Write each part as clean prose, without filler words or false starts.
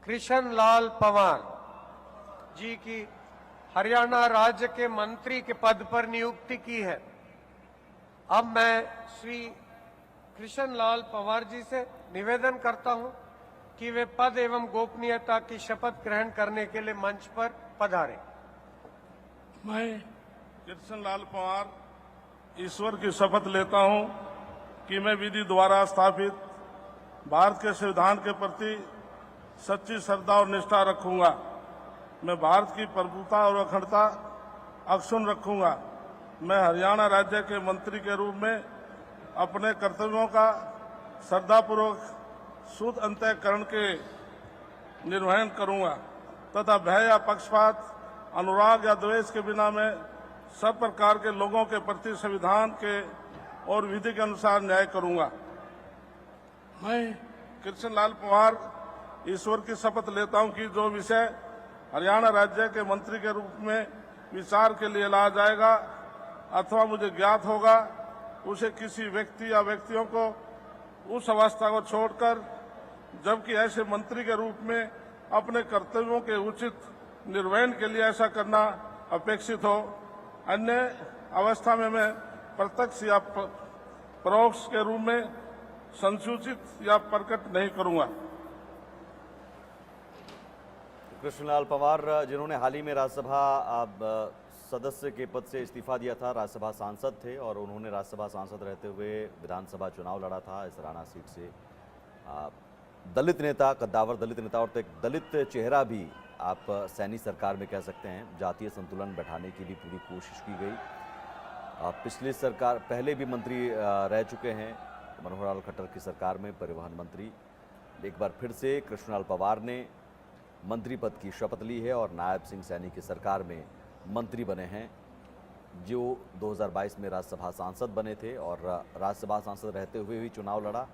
कृष्ण लाल पंवार जी की हरियाणा राज्य के मंत्री के पद पर नियुक्ति की है। अब मैं श्री कृष्ण लाल पंवार जी से निवेदन करता हूं कि वे पद एवं गोपनीयता की शपथ ग्रहण करने के लिए मंच पर पधारें। मैं कृष्ण लाल पंवार ईश्वर की शपथ लेता हूं कि मैं विधि द्वारा स्थापित भारत के संविधान के प्रति सच्ची श्रद्धा और निष्ठा रखूंगा। मैं भारत की प्रभुता और अखंडता अक्षुण्ण रखूंगा। मैं हरियाणा राज्य के मंत्री के रूप में अपने कर्तव्यों का श्रद्धापूर्वक शुद्ध अंतःकरण के निर्वहन करूंगा तथा भय या पक्षपात, अनुराग या द्वेष के बिना मैं सब प्रकार के लोगों के प्रति संविधान के और विधि के अनुसार न्याय करूंगा। मैं कृष्ण लाल पंवार ईश्वर की शपथ लेता हूं कि जो विषय हरियाणा राज्य के मंत्री के रूप में विचार के लिए लाया जाएगा अथवा मुझे ज्ञात होगा, उसे किसी व्यक्ति या व्यक्तियों को उस अवस्था को छोड़कर, जबकि ऐसे मंत्री के रूप में अपने कर्तव्यों के उचित निर्वहन के लिए ऐसा करना अपेक्षित हो, अन्य अवस्था में मैं प्रत्यक्ष या परोक्ष के रूप में संसूचित या प्रकट नहीं करूंगा। कृष्णलाल पंवार जिन्होंने हाल ही में राज्यसभा सदस्य के पद से इस्तीफा दिया था, राज्यसभा सांसद थे और उन्होंने राज्यसभा सांसद रहते हुए विधानसभा चुनाव लड़ा था इस राणा सीट से। दलित नेता, कद्दावर दलित नेता और एक दलित चेहरा भी आप सैनी सरकार में कह सकते हैं। जातीय संतुलन बैठाने की भी पूरी कोशिश की गई। पिछली सरकार पहले भी मंत्री रह चुके हैं, मनोहर लाल खट्टर की सरकार में परिवहन मंत्री। एक बार फिर से कृष्णलाल पंवार ने मंत्री पद की शपथ ली है और नायब सिंह सैनी की सरकार में मंत्री बने हैं, जो 2022 में राज्यसभा सांसद बने थे और राज्यसभा सांसद रहते हुए भी चुनाव लड़ा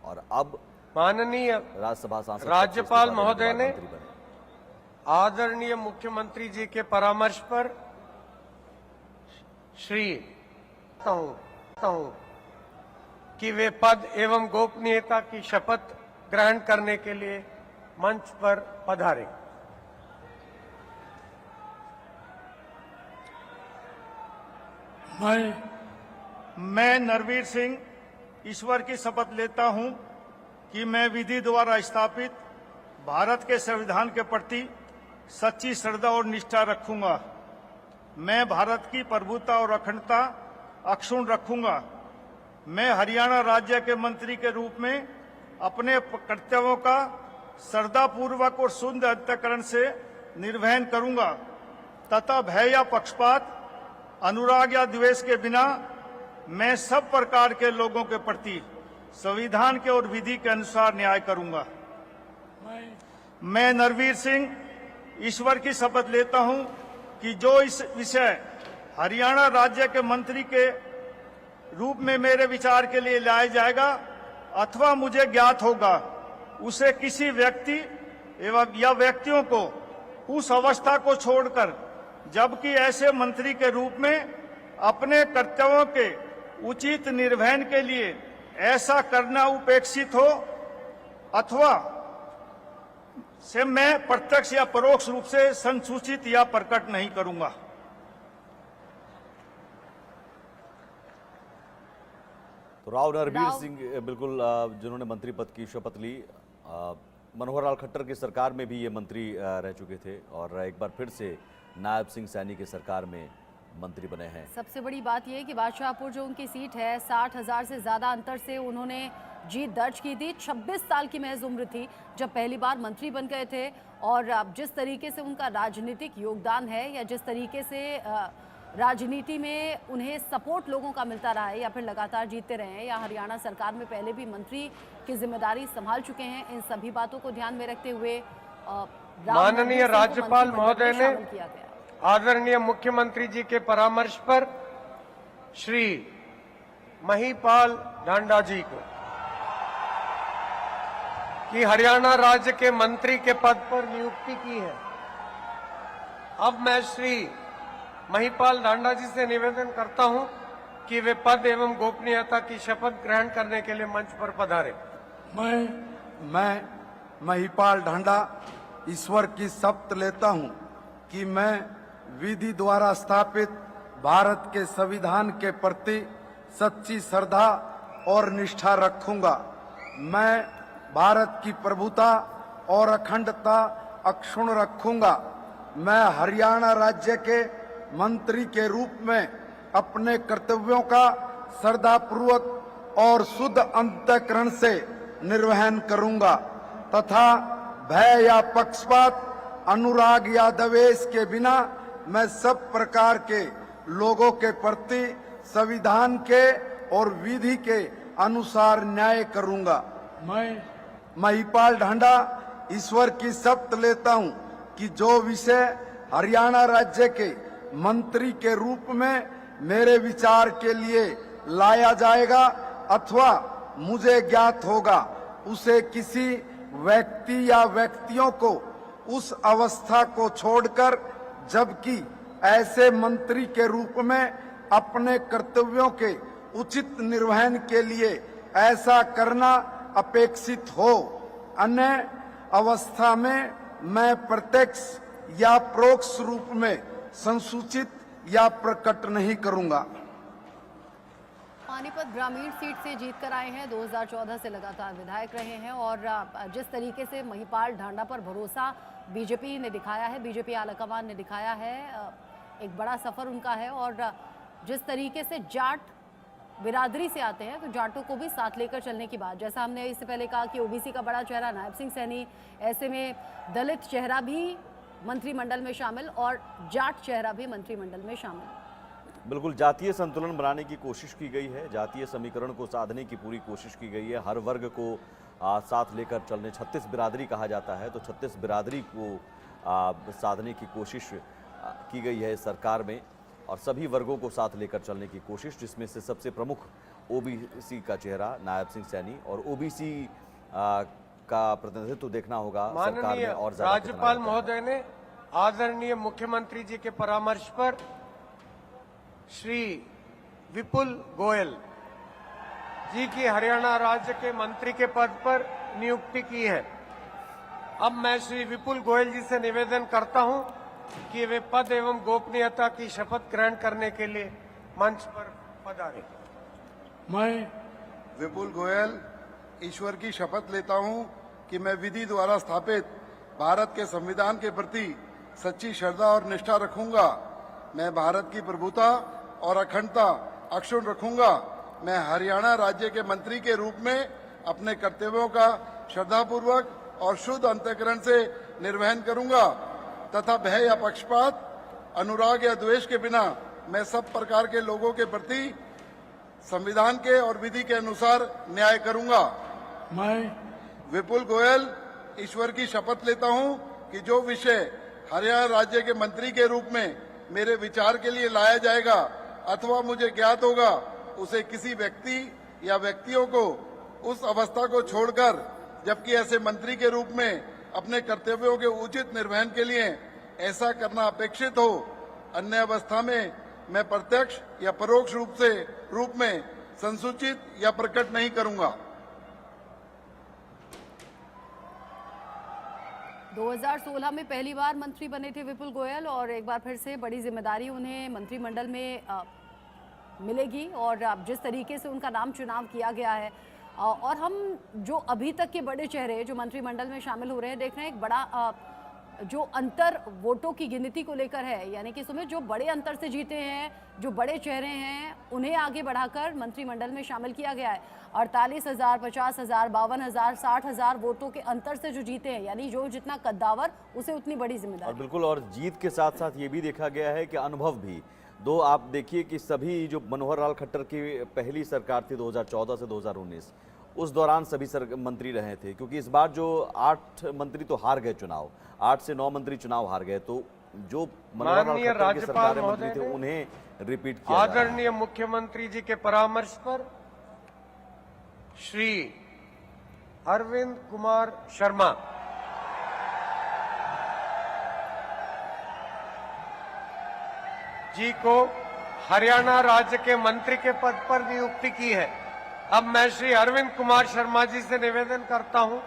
और अब माननीय राज्यसभा सांसद राज्यपाल महोदय ने आदरणीय मुख्यमंत्री जी के परामर्श पर श्री कि वे पद एवं गोपनीयता की शपथ ग्रहण करने के लिए मंच पर पधारे। मैं नरवीर सिंह ईश्वर की शपथ लेता हूं कि मैं विधि द्वारा स्थापित भारत के संविधान के प्रति सच्ची श्रद्धा और निष्ठा रखूंगा। मैं भारत की प्रभुता और अखंडता अक्षुण्ण रखूंगा। मैं हरियाणा राज्य के मंत्री के रूप में अपने कर्तव्यों का श्रद्धापूर्वक और शुद्ध अंतःकरण से निर्वहन करूंगा तथा भय या पक्षपात, अनुराग या द्वेष के बिना मैं सब प्रकार के लोगों के प्रति संविधान के और विधि के अनुसार न्याय करूंगा। मैं नरवीर सिंह ईश्वर की शपथ लेता हूं कि जो इस विषय हरियाणा राज्य के मंत्री के रूप में मेरे विचार के लिए लाया जाएगा अथवा मुझे ज्ञात होगा, उसे किसी व्यक्ति एवं या व्यक्तियों को उस अवस्था को छोड़कर, जबकि ऐसे मंत्री के रूप में अपने कर्तव्यों के उचित निर्वहन के लिए ऐसा करना उपेक्षित हो अथवा से मैं प्रत्यक्ष या परोक्ष रूप से संसूचित या प्रकट नहीं करूंगा। तो राव नरवीर सिंह बिल्कुल जिन्होंने मंत्री पद की शपथ ली, मनोहर लाल खट्टर की सरकार में भी ये मंत्री रह चुके थे और एक बार फिर से नायब सिंह सैनी की सरकार में मंत्री बने हैं। सबसे बड़ी बात यह कि बादशाहपुर जो उनकी सीट है, 60,000 से ज़्यादा अंतर से उन्होंने जीत दर्ज की थी। 26 साल की महज उम्र थी जब पहली बार मंत्री बन गए थे और अब जिस तरीके से उनका राजनीतिक योगदान है या जिस तरीके से राजनीति में उन्हें सपोर्ट लोगों का मिलता रहा है या फिर लगातार जीतते रहे हैं या हरियाणा सरकार में पहले भी मंत्री की जिम्मेदारी संभाल चुके हैं, इन सभी बातों को ध्यान में रखते हुए माननीय राज्यपाल महोदय ने आदरणीय मुख्यमंत्री जी के परामर्श पर श्री महिपाल ढांडा जी को कि हरियाणा राज्य के मंत्री के पद पर नियुक्ति की है। अब मैं श्री महिपाल ढांडा जी से निवेदन करता हूं कि वे पद एवं गोपनीयता की शपथ ग्रहण करने के लिए मंच पर पधारे। मैं महिपाल ढांडा ईश्वर की शपथ लेता हूं कि मैं विधि द्वारा स्थापित भारत के संविधान के प्रति सच्ची श्रद्धा और निष्ठा रखूंगा। मैं भारत की प्रभुता और अखंडता अक्षुण्ण रखूंगा। मैं हरियाणा राज्य के मंत्री के रूप में अपने कर्तव्यों का श्रद्धापूर्वक और शुद्ध अंतःकरण से निर्वहन करूंगा तथा भय या पक्षपात, अनुराग या द्वेष के बिना मैं सब प्रकार के लोगों के प्रति संविधान के और विधि के अनुसार न्याय करूंगा। मैं महिपाल ढांडा ईश्वर की शपथ लेता हूं कि जो विषय हरियाणा राज्य के मंत्री के रूप में मेरे विचार के लिए लाया जाएगा अथवा मुझे ज्ञात होगा, उसे किसी व्यक्ति या व्यक्तियों को उस अवस्था को छोड़कर, जबकि ऐसे मंत्री के रूप में अपने कर्तव्यों के उचित निर्वहन के लिए ऐसा करना अपेक्षित हो, अन्य अवस्था में मैं प्रत्यक्ष या परोक्ष रूप में संसूचित या प्रकट नहीं करूंगा। पानीपत ग्रामीण सीट से जीत कर आए हैं, 2014 से लगातार विधायक रहे हैं और जिस तरीके से महिपाल ढांडा पर भरोसा बीजेपी ने दिखाया है, बीजेपी आलाकमान ने दिखाया है, एक बड़ा सफर उनका है और जिस तरीके से जाट बिरादरी से आते हैं तो जाटों को भी साथ लेकर चलने की बात, जैसा हमने इससे पहले कहा कि ओबीसी का बड़ा चेहरा नायब सिंह सैनी, ऐसे में दलित चेहरा भी मंत्रिमंडल में शामिल और जाट चेहरा भी मंत्रिमंडल में शामिल। बिल्कुल जातीय संतुलन बनाने की कोशिश की गई है, जातीय समीकरण को साधने की पूरी कोशिश की गई है, हर वर्ग को साथ लेकर चलने, 36 बिरादरी कहा जाता है तो 36 बिरादरी को साधने की कोशिश की गई है सरकार में और सभी वर्गों को साथ लेकर चलने की कोशिश, जिसमें से सबसे प्रमुख ओबीसी का चेहरा नायब सिंह सैनी और ओबीसी का प्रतिनिधित्व देखना होगा सरकार में और ज्यादा। राज्यपाल महोदय ने आदरणीय मुख्यमंत्री जी के परामर्श पर श्री विपुल गोयल जी की हरियाणा राज्य के मंत्री के पद पर नियुक्ति की है। अब मैं श्री विपुल गोयल जी से निवेदन करता हूं कि वे पद एवं गोपनीयता की शपथ ग्रहण करने के लिए मंच पर पधारें। मैं विपुल गोयल ईश्वर की शपथ लेता हूं कि मैं विधि द्वारा स्थापित भारत के संविधान के प्रति सच्ची श्रद्धा और निष्ठा रखूंगा। मैं भारत की प्रभुता और अखंडता अक्षुण्ण रखूंगा। मैं हरियाणा राज्य के मंत्री के रूप में अपने कर्तव्यों का श्रद्धापूर्वक और शुद्ध अंतःकरण से निर्वहन करूंगा तथा भय या पक्षपात, अनुराग या द्वेष के बिना मैं सब प्रकार के लोगों के प्रति संविधान के और विधि के अनुसार न्याय करूंगा। मैं विपुल गोयल ईश्वर की शपथ लेता हूं कि जो विषय हरियाणा राज्य के मंत्री के रूप में मेरे विचार के लिए लाया जाएगा अथवा मुझे ज्ञात होगा, उसे किसी व्यक्ति या व्यक्तियों को उस अवस्था को छोड़कर, जबकि ऐसे मंत्री के रूप में अपने कर्तव्यों के उचित निर्वहन के लिए ऐसा करना अपेक्षित हो, अन्य अवस्था में मैं प्रत्यक्ष या परोक्ष रूप में संसूचित या प्रकट नहीं करूंगा। 2016 में पहली बार मंत्री बने थे विपुल गोयल और एक बार फिर से बड़ी जिम्मेदारी उन्हें मंत्रिमंडल में मिलेगी और जिस तरीके से उनका नाम चुनाव किया गया है और हम जो अभी तक के बड़े चेहरे जो मंत्रिमंडल में शामिल हो रहे हैं देख रहे हैं, एक बड़ा जो अंतर वोटों की गिनती को लेकर है, यानी कि सुमित जो बड़े अंतर से जीते हैं, जो बड़े चेहरे हैं, उन्हें आगे बढ़ाकर मंत्रिमंडल में शामिल किया गया है। 48,000, 50,000, 52,000, 60,000 वोटों के अंतर से जो जीते हैं, यानी जो जितना कद्दावर उसे उतनी बड़ी जिम्मेदारी। और बिल्कुल, और जीत के साथ साथ ये भी देखा गया है कि अनुभव भी दो, आप देखिए कि सभी जो मनोहर लाल खट्टर की पहली सरकार थी 2014 से 2019, उस दौरान सभी मंत्री रहे थे, क्योंकि इस बार जो 8 मंत्री तो हार गए चुनाव, 8 से 9 मंत्री चुनाव हार गए, तो जो मनोहर लाल खट्टर की सरकार में मंत्री थे उन्हें रिपीट किया। आदरणीय मुख्यमंत्री जी के परामर्श पर श्री अरविंद कुमार शर्मा जी को हरियाणा राज्य के मंत्री के पद पर नियुक्ति की है। अब मैं श्री अरविंद कुमार शर्मा जी से निवेदन करता हूं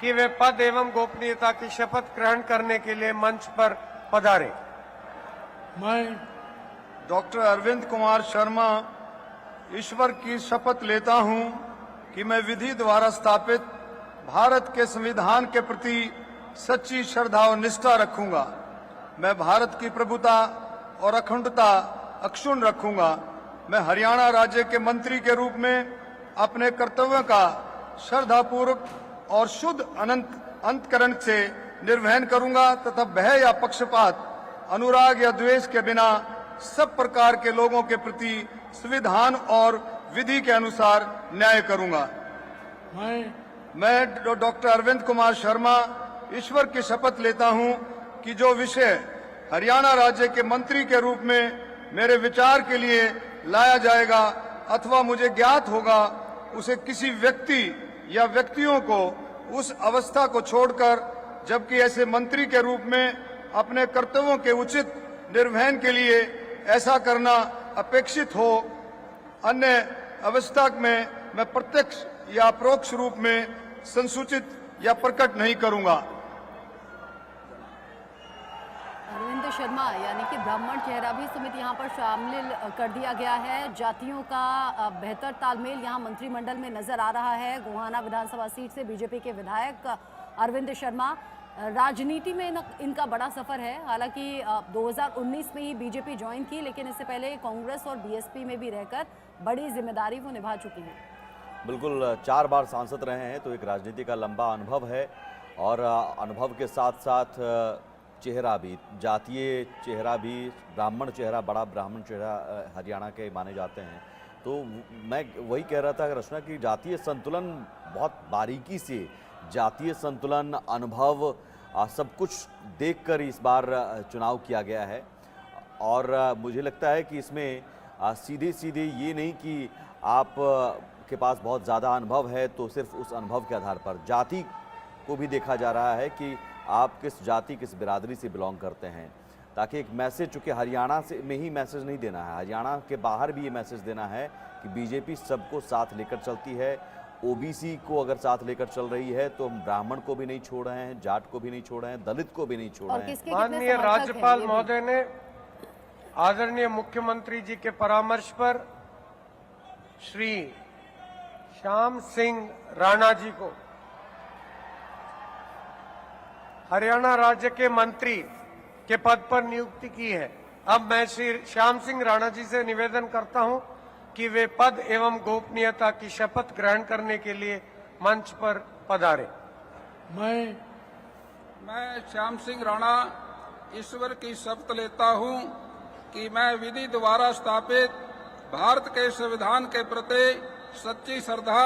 कि वे पद एवं गोपनीयता की शपथ ग्रहण करने के लिए मंच पर पधारें। मैं डॉक्टर अरविंद कुमार शर्मा ईश्वर की शपथ लेता हूं कि मैं विधि द्वारा स्थापित भारत के संविधान के प्रति सच्ची श्रद्धा और निष्ठा रखूंगा। मैं भारत की प्रभुता और अखंडता अक्षुण्ण रखूंगा। मैं हरियाणा राज्य के मंत्री के रूप में अपने कर्तव्यों का श्रद्धापूर्वक और शुद्ध अंतकरण से निर्वहन करूंगा तथा भय या पक्षपात, अनुराग या द्वेष के बिना सब प्रकार के लोगों के प्रति संविधान और विधि के अनुसार न्याय करूंगा। मैं डॉक्टर अरविंद कुमार शर्मा ईश्वर की शपथ लेता हूं कि जो विषय हरियाणा राज्य के मंत्री के रूप में मेरे विचार के लिए लाया जाएगा अथवा मुझे ज्ञात होगा, उसे किसी व्यक्ति या व्यक्तियों को उस अवस्था को छोड़कर, जबकि ऐसे मंत्री के रूप में अपने कर्तव्यों के उचित निर्वहन के लिए ऐसा करना अपेक्षित हो, अन्य अवस्था में मैं प्रत्यक्ष या परोक्ष रूप में संसूचित या प्रकट नहीं करूंगा। अरविंद शर्मा यानी कि ब्राह्मण चेहरा भी समिति यहाँ पर शामिल कर दिया गया है। जातियों का बेहतर तालमेल यहाँ मंत्रिमंडल में नजर आ रहा है। गोहाना विधानसभा सीट से बीजेपी के विधायक अरविंद शर्मा, राजनीति में इनका बड़ा सफर है। हालांकि 2019 में ही बीजेपी ज्वाइन की, लेकिन इससे पहले कांग्रेस और बीएसपी में भी रहकर बड़ी जिम्मेदारी वो निभा चुकी हैं। बिल्कुल 4 बार सांसद रहे हैं, तो एक राजनीति का लंबा अनुभव है और अनुभव के साथ साथ चेहरा भी, जातीय चेहरा भी, ब्राह्मण चेहरा, बड़ा ब्राह्मण चेहरा हरियाणा के माने जाते हैं। तो मैं वही कह रहा था रचना कि जातीय संतुलन बहुत बारीकी से, जातीय संतुलन, अनुभव, सब कुछ देखकर इस बार चुनाव किया गया है। और मुझे लगता है कि इसमें सीधे सीधे ये नहीं कि आप के पास बहुत ज़्यादा अनुभव है तो सिर्फ उस अनुभव के आधार पर जाति को भी देखा जा रहा है कि आप किस जाति, किस बिरादरी से बिलोंग करते हैं, ताकि एक मैसेज, चूँकि हरियाणा से में ही मैसेज नहीं देना है, हरियाणा के बाहर भी ये मैसेज देना है कि बीजेपी सबको साथ लेकर चलती है। ओबीसी को अगर साथ लेकर चल रही है तो हम ब्राह्मण को भी नहीं छोड़ रहे हैं, जाट को भी नहीं छोड़ रहे हैं, दलित को भी नहीं छोड़ रहे हैं। माननीय राज्यपाल महोदय ने आदरणीय मुख्यमंत्री जी के परामर्श पर श्री श्याम सिंह राणा जी को हरियाणा राज्य के मंत्री के पद पर नियुक्ति की है। अब मैं श्री श्याम सिंह राणा जी से निवेदन करता हूं कि वे पद एवं गोपनीयता की शपथ ग्रहण करने के लिए मंच पर पधारे। मैं श्याम सिंह राणा ईश्वर की शपथ लेता हूं कि मैं विधि द्वारा स्थापित भारत के संविधान के प्रति सच्ची श्रद्धा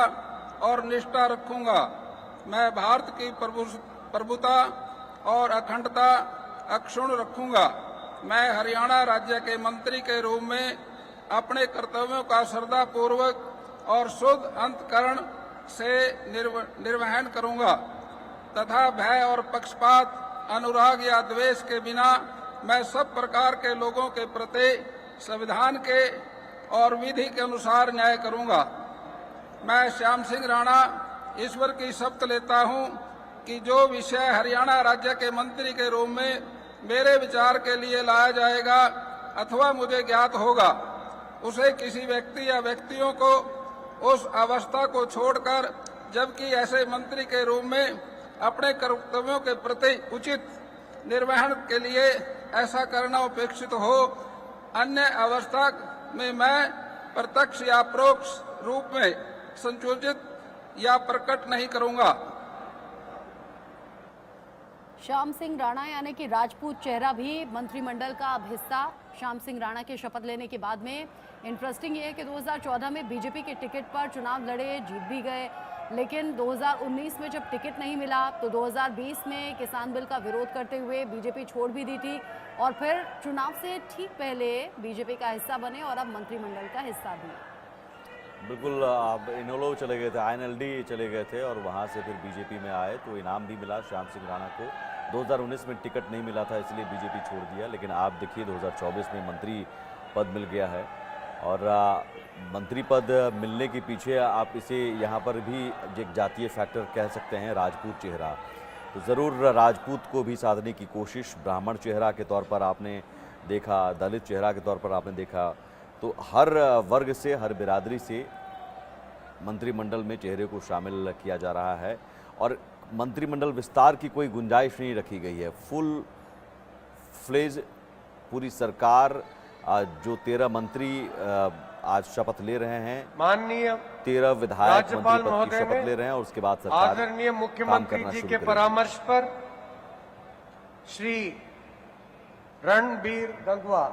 और निष्ठा रखूंगा। मैं भारत की प्रभुता और अखंडता अक्षुण्ण रखूंगा। मैं हरियाणा राज्य के मंत्री के रूप में अपने कर्तव्यों का श्रद्धापूर्वक और शुद्ध अंतकरण से निर्वहन करूंगा तथा भय और पक्षपात, अनुराग या द्वेष के बिना मैं सब प्रकार के लोगों के प्रति संविधान के और विधि के अनुसार न्याय करूंगा। मैं श्याम सिंह राणा ईश्वर की शपथ लेता हूं कि जो विषय हरियाणा राज्य के मंत्री के रूप में मेरे विचार के लिए लाया जाएगा अथवा मुझे ज्ञात होगा, उसे किसी व्यक्ति या व्यक्तियों को उस अवस्था को छोड़कर, जबकि ऐसे मंत्री के रूप में अपने कर्तव्यों के प्रति उचित निर्वहन के लिए ऐसा करना अपेक्षित हो, अन्य अवस्था में मैं प्रत्यक्ष या परोक्ष रूप में संशोधित या प्रकट नहीं करूंगा। श्याम सिंह राणा यानी कि राजपूत चेहरा भी मंत्रिमंडल का अब हिस्सा। श्याम सिंह राणा के शपथ लेने के बाद में इंटरेस्टिंग ये है कि 2014 में बीजेपी के टिकट पर चुनाव लड़े, जीत भी गए, लेकिन 2019 में जब टिकट नहीं मिला तो 2020 में किसान बिल का विरोध करते हुए बीजेपी छोड़ भी दी थी और फिर चुनाव से ठीक पहले बीजेपी का हिस्सा बने और अब मंत्रिमंडल का हिस्सा भी। बिल्कुल, अब इनोलो चले गए थे, INLD चले गए थे और वहाँ से फिर बीजेपी में आए तो इनाम भी मिला श्याम सिंह राणा को। 2019 में टिकट नहीं मिला था इसलिए बीजेपी छोड़ दिया, लेकिन आप देखिए 2024 में मंत्री पद मिल गया है और मंत्री पद मिलने के पीछे आप इसे यहाँ पर भी एक जातीय फैक्टर कह सकते हैं, राजपूत चेहरा। तो ज़रूर राजपूत को भी साधने की कोशिश ब्राह्मण चेहरा के तौर पर आपने देखा, दलित चेहरा के तौर पर आपने देखा। तो हर वर्ग से, हर बिरादरी से मंत्रिमंडल में चेहरे को शामिल किया जा रहा है और मंत्रिमंडल विस्तार की कोई गुंजाइश नहीं रखी गई है। फुल फ्लेज पूरी सरकार, जो 13 मंत्री आज शपथ ले रहे हैं, माननीय 13 विधायक राज्यपाल मंत्री पद की महोदय शपथ ने ले रहे हैं और उसके बाद सरकार आदरणीय काम मुख्यमंत्री करना जी शुरू के करेगी। परामर्श पर श्री रणबीर गंगवा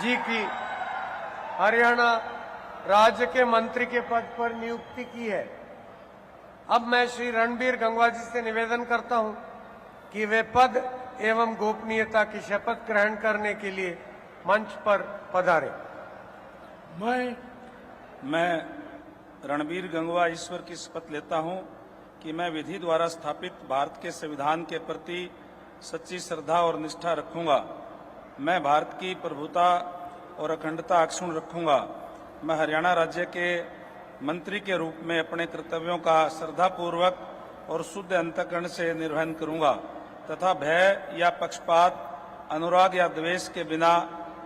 जी की हरियाणा राज्य के मंत्री के पद पर नियुक्ति की है। अब मैं श्री रणबीर गंगवा जी से निवेदन करता हूं कि वे पद एवं गोपनीयता की शपथ ग्रहण करने के लिए मंच पर पधारें। मैं रणबीर गंगवा ईश्वर की शपथ लेता हूं कि मैं विधि द्वारा स्थापित भारत के संविधान के प्रति सच्ची श्रद्धा और निष्ठा रखूंगा। मैं भारत की प्रभुता और अखंडता अक्षुण्ण रखूंगा। मैं हरियाणा राज्य के मंत्री के रूप में अपने कर्तव्यों का श्रद्धापूर्वक और शुद्ध अंतःकरण से निर्वहन करूंगा तथा भय या पक्षपात, अनुराग या द्वेष के बिना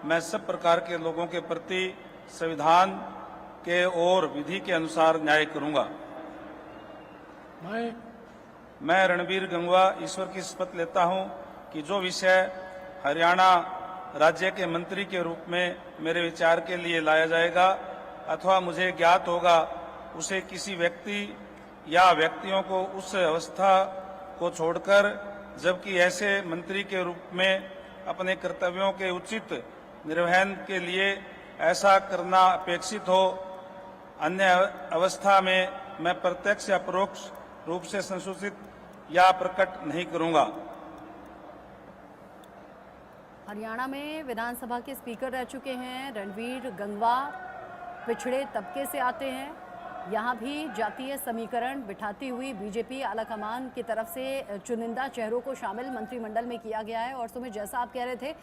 मैं सब प्रकार के लोगों के प्रति संविधान के और विधि के अनुसार न्याय करूंगा। मैं रणबीर गंगवा ईश्वर की शपथ लेता हूं कि जो विषय हरियाणा राज्य के मंत्री के रूप में मेरे विचार के लिए लाया जाएगा अथवा मुझे ज्ञात होगा, उसे किसी व्यक्ति या व्यक्तियों को उस अवस्था को छोड़कर, जबकि ऐसे मंत्री के रूप में अपने कर्तव्यों के उचित निर्वहन के लिए ऐसा करना अपेक्षित हो, अन्य अवस्था में मैं प्रत्यक्ष या परोक्ष रूप से संसूचित या प्रकट नहीं करूंगा। हरियाणा में विधानसभा के स्पीकर रह चुके हैं रणबीर गंगवा, पिछड़े तबके से आते हैं। यहाँ भी जातीय समीकरण बिठाती हुई बीजेपी आलाकमान की तरफ से चुनिंदा चेहरों को शामिल मंत्रिमंडल में किया गया है। और सुमित, जैसा आप कह रहे थे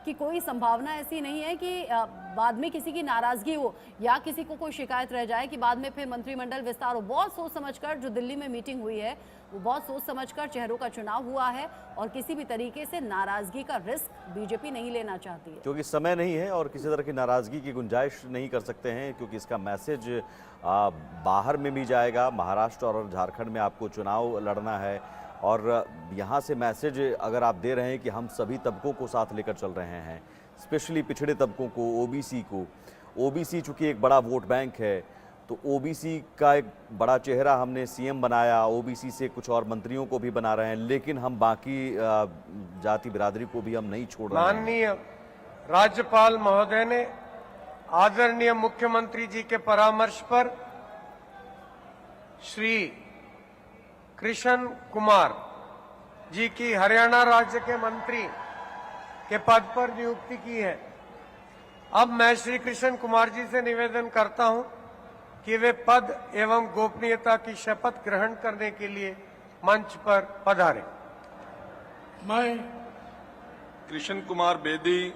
कि कोई संभावना ऐसी नहीं है कि बाद में किसी की नाराजगी हो या किसी को कोई शिकायत रह जाए कि बाद में फिर मंत्रिमंडल विस्तार हो। बहुत सोच समझकर जो दिल्ली में मीटिंग हुई है वो बहुत सोच समझकर चेहरों का चुनाव हुआ है और किसी भी तरीके से नाराजगी का रिस्क बीजेपी नहीं लेना चाहती है, क्योंकि समय नहीं है और किसी तरह की नाराजगी की गुंजाइश नहीं कर सकते हैं, क्योंकि इसका मैसेज बाहर में भी जाएगा। महाराष्ट्र और झारखंड में आपको चुनाव लड़ना है और यहाँ से मैसेज अगर आप दे रहे हैं कि हम सभी तबकों को साथ लेकर चल रहे हैं, स्पेशली पिछड़े तबकों को, ओबीसी को। ओबीसी चूंकि एक बड़ा वोट बैंक है, तो ओबीसी का एक बड़ा चेहरा हमने सीएम बनाया, ओबीसी से कुछ और मंत्रियों को भी बना रहे हैं, लेकिन हम बाकी जाति बिरादरी को भी हम नहीं छोड़ रहे हैं। माननीय राज्यपाल महोदय ने आदरणीय मुख्यमंत्री जी के परामर्श पर श्री कृष्ण कुमार जी की हरियाणा राज्य के मंत्री के पद पर नियुक्ति की है। अब मैं श्री कृष्ण कुमार जी से निवेदन करता हूं कि वे पद एवं गोपनीयता की शपथ ग्रहण करने के लिए मंच पर पधारें। मैं कृष्ण कुमार बेदी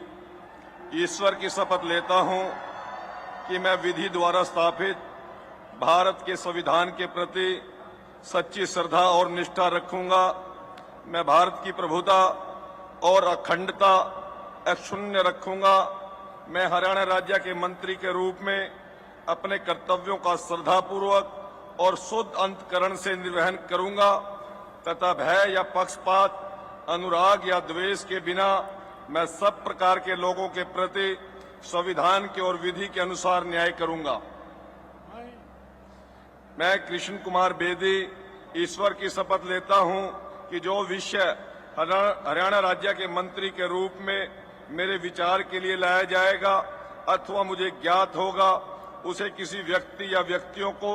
ईश्वर की शपथ लेता हूं कि मैं विधि द्वारा स्थापित भारत के संविधान के प्रति सच्ची श्रद्धा और निष्ठा रखूंगा। मैं भारत की प्रभुता और अखंडता अक्षुण्ण रखूंगा। मैं हरियाणा राज्य के मंत्री के रूप में अपने कर्तव्यों का श्रद्धापूर्वक और शुद्ध अंतःकरण से निर्वहन करूंगा तथा भय या पक्षपात, अनुराग या द्वेष के बिना मैं सब प्रकार के लोगों के प्रति संविधान के और विधि के अनुसार न्याय करूंगा। मैं कृष्ण कुमार बेदी ईश्वर की शपथ लेता हूं कि जो विषय हरियाणा राज्य के मंत्री के रूप में मेरे विचार के लिए लाया जाएगा अथवा मुझे ज्ञात होगा, उसे किसी व्यक्ति या व्यक्तियों को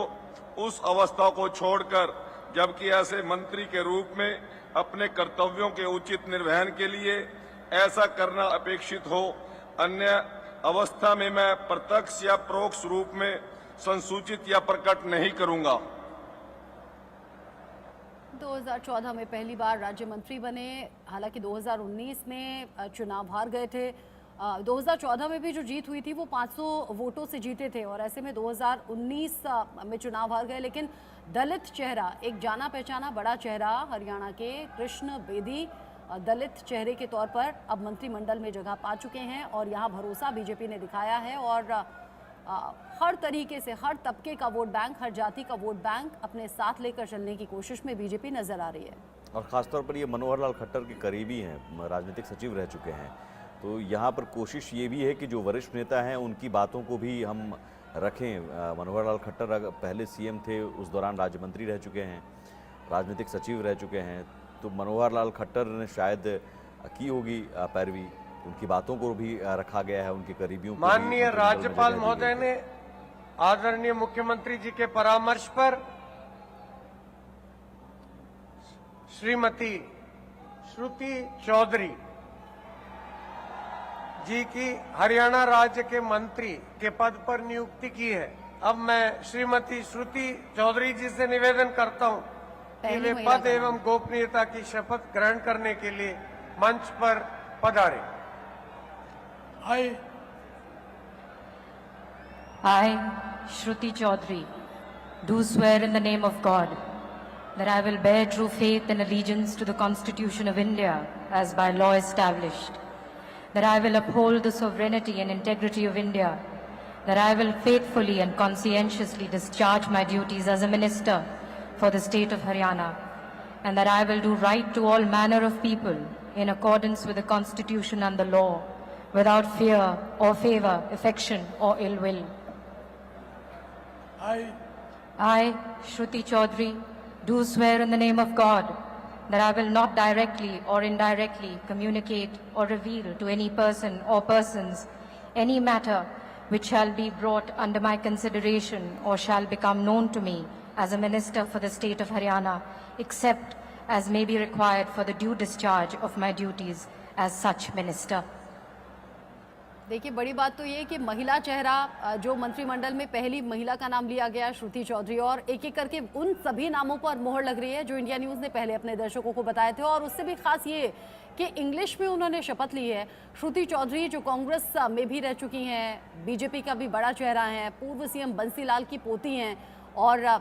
उस अवस्था को छोड़कर, जबकि ऐसे मंत्री के रूप में अपने कर्तव्यों के उचित निर्वहन के लिए ऐसा करना अपेक्षित हो, अन्य अवस्था में मैं प्रत्यक्ष या परोक्ष रूप में संसूचित या प्रकट नहीं करूंगा। 2014 में पहली बार राज्य मंत्री बने, हालांकि 2019 में चुनाव हार गए थे। 2014 में भी जो जीत हुई थी वो 500 वोटों से जीते थे और ऐसे में 2019 में चुनाव हार गए। लेकिन दलित चेहरा, एक जाना पहचाना बड़ा चेहरा हरियाणा के कृष्ण बेदी दलित चेहरे के तौर पर अब मंत्रिमंडल में जगह पा चुके हैं और यहाँ भरोसा बीजेपी ने दिखाया है और हर तरीके से हर तबके का वोट बैंक, हर जाति का वोट बैंक अपने साथ लेकर चलने की कोशिश में बीजेपी नजर आ रही है। और ख़ासतौर पर ये मनोहर लाल खट्टर के करीबी हैं, राजनीतिक सचिव रह चुके हैं, तो यहाँ पर कोशिश ये भी है कि जो वरिष्ठ नेता हैं उनकी बातों को भी हम रखें। मनोहर लाल खट्टर पहले सीएम थे, उस दौरान राज्य मंत्री रह चुके हैं, राजनीतिक सचिव रह चुके हैं, तो मनोहर लाल खट्टर ने शायद की होगी पैरवी, उनकी बातों को भी रखा गया है, उनके करीबियों को। माननीय राज्यपाल महोदय ने आदरणीय मुख्यमंत्री जी के परामर्श पर श्रीमती श्रुति चौधरी जी की हरियाणा राज्य के मंत्री के पद पर नियुक्ति की है। अब मैं श्रीमती श्रुति चौधरी जी से निवेदन करता हूं कि वे पद एवं गोपनीयता की शपथ ग्रहण करने के लिए मंच पर पधारे। I, Shruti Chaudhary, do swear in the name of God that I will bear true faith and allegiance to the Constitution of India as by law established, that I will uphold the sovereignty and integrity of India, that I will faithfully and conscientiously discharge my duties as a minister for the state of Haryana, and that I will do right to all manner of people in accordance with the Constitution and the law, without fear or favor, affection or ill will. I, Shruti Chaudhary, do swear in the name of God that I will not directly or indirectly communicate or reveal to any person or persons any matter which shall be brought under my consideration or shall become known to me as a minister for the state of Haryana, except as may be required for the due discharge of my duties as such minister. देखिए, बड़ी बात तो ये कि महिला चेहरा, जो मंत्रिमंडल में पहली महिला का नाम लिया गया श्रुति चौधरी, और एक एक करके उन सभी नामों पर मोहर लग रही है जो इंडिया न्यूज़ ने पहले अपने दर्शकों को बताए थे। और उससे भी खास ये कि इंग्लिश में उन्होंने शपथ ली है। श्रुति चौधरी जो कांग्रेस में भी रह चुकी हैं, बीजेपी का भी बड़ा चेहरा है, पूर्व सीएम बंसी लाल की पोती हैं और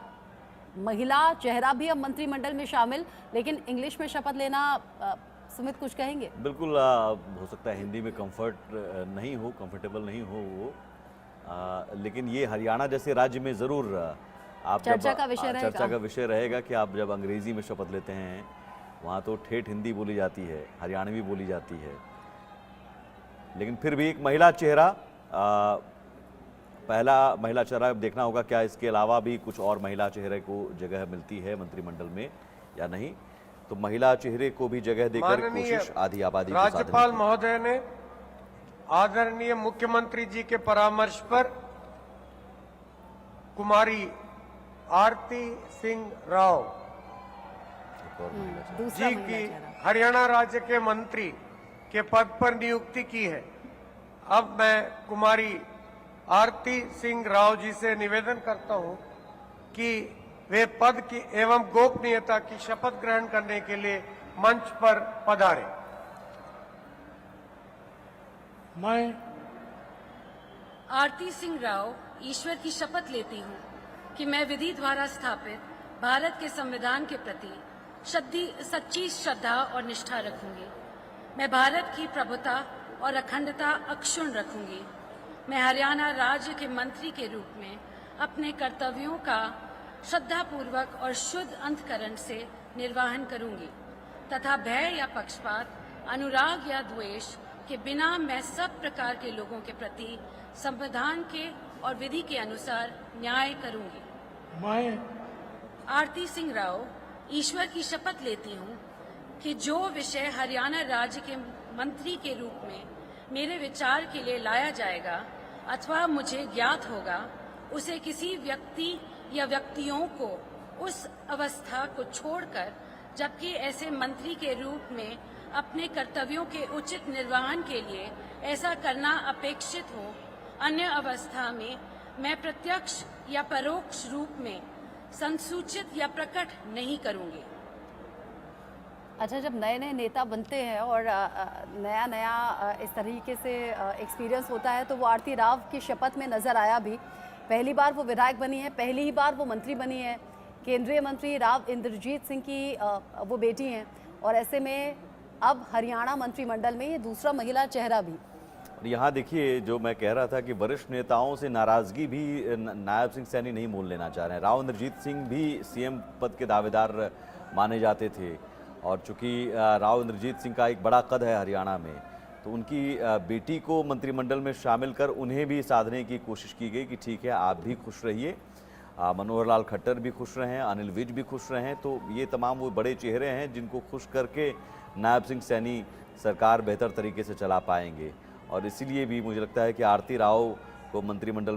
महिला चेहरा भी अब मंत्रिमंडल में शामिल, लेकिन इंग्लिश में शपथ लेना, सुमित कुछ कहेंगे? बिल्कुल हो सकता है हिंदी में कंफर्टेबल नहीं हो वो, लेकिन ये हरियाणा जैसे राज्य में ज़रूर आप चर्चा का विषय रहेगा कि आप जब अंग्रेजी में शपथ लेते हैं वहाँ तो ठेठ हिंदी बोली जाती है, हरियाणवी बोली जाती है, लेकिन फिर भी एक महिला चेहरा, पहला महिला चेहरा देखना होगा क्या इसके अलावा भी कुछ और महिला चेहरे को जगह मिलती है मंत्रिमंडल में या नहीं। तो महिला चेहरे को भी जगह देकर कोशिश आधी आबादी राज्यपाल महोदय ने आदरणीय मुख्यमंत्री जी के परामर्श पर कुमारी आरती सिंह राव जी की हरियाणा राज्य के मंत्री के पद पर नियुक्ति की है। अब मैं कुमारी आरती सिंह राव जी से निवेदन करता हूं कि वे पद की एवं गोपनीयता की शपथ ग्रहण करने के लिए मंच पर पधारे। मैं आरती सिंह राव ईश्वर की शपथ लेती हूँ कि मैं विधि द्वारा स्थापित भारत के संविधान के प्रति सच्ची श्रद्धा और निष्ठा रखूंगी। मैं भारत की प्रभुता और अखंडता अक्षुण्ण रखूंगी। मैं हरियाणा राज्य के मंत्री के रूप में अपने कर्तव्यों का श्रद्धापूर्वक और शुद्ध अंतःकरण से निर्वहन करूंगी तथा भय या पक्षपात, अनुराग या द्वेष के बिना मैं सब प्रकार के लोगों के प्रति संविधान के और विधि के अनुसार न्याय करूंगी। मैं आरती सिंह राव ईश्वर की शपथ लेती हूँ कि जो विषय हरियाणा राज्य के मंत्री के रूप में मेरे विचार के लिए लाया जाएगा अथवा मुझे ज्ञात होगा, उसे किसी व्यक्ति या व्यक्तियों को उस अवस्था को छोड़कर, जबकि ऐसे मंत्री के रूप में अपने कर्तव्यों के उचित निर्वहन के लिए ऐसा करना अपेक्षित हो, अन्य अवस्था में मैं प्रत्यक्ष या परोक्ष रूप में संसूचित या प्रकट नहीं करूंगी। अच्छा, जब नए नए नेता बनते हैं और नया नया इस तरीके से एक्सपीरियंस होता है, तो वो आरती राव की शपथ में नज़र आया भी। पहली बार वो विधायक बनी है, पहली ही बार वो मंत्री बनी है। केंद्रीय मंत्री राव इंद्रजीत सिंह की वो बेटी हैं, और ऐसे में अब हरियाणा मंत्रिमंडल में ये दूसरा महिला चेहरा भी। और यहाँ देखिए, जो मैं कह रहा था कि वरिष्ठ नेताओं से नाराजगी भी नायब सिंह सैनी नहीं मोल लेना चाह रहे हैं। राव इंद्रजीत सिंह भी सीएम पद के दावेदार माने जाते थे, और चूंकि राव इंद्रजीत सिंह का एक बड़ा कद है हरियाणा में, तो उनकी बेटी को मंत्रिमंडल में शामिल कर उन्हें भी साधने की कोशिश की गई कि ठीक है, आप भी खुश रहिए, मनोहर लाल खट्टर भी खुश रहें, अनिल विज भी खुश रहें। तो ये तमाम वो बड़े चेहरे हैं जिनको खुश करके नायब सिंह सैनी सरकार बेहतर तरीके से चला पाएंगे, और इसीलिए भी मुझे लगता है कि आरती राव को मंत्रिमंडल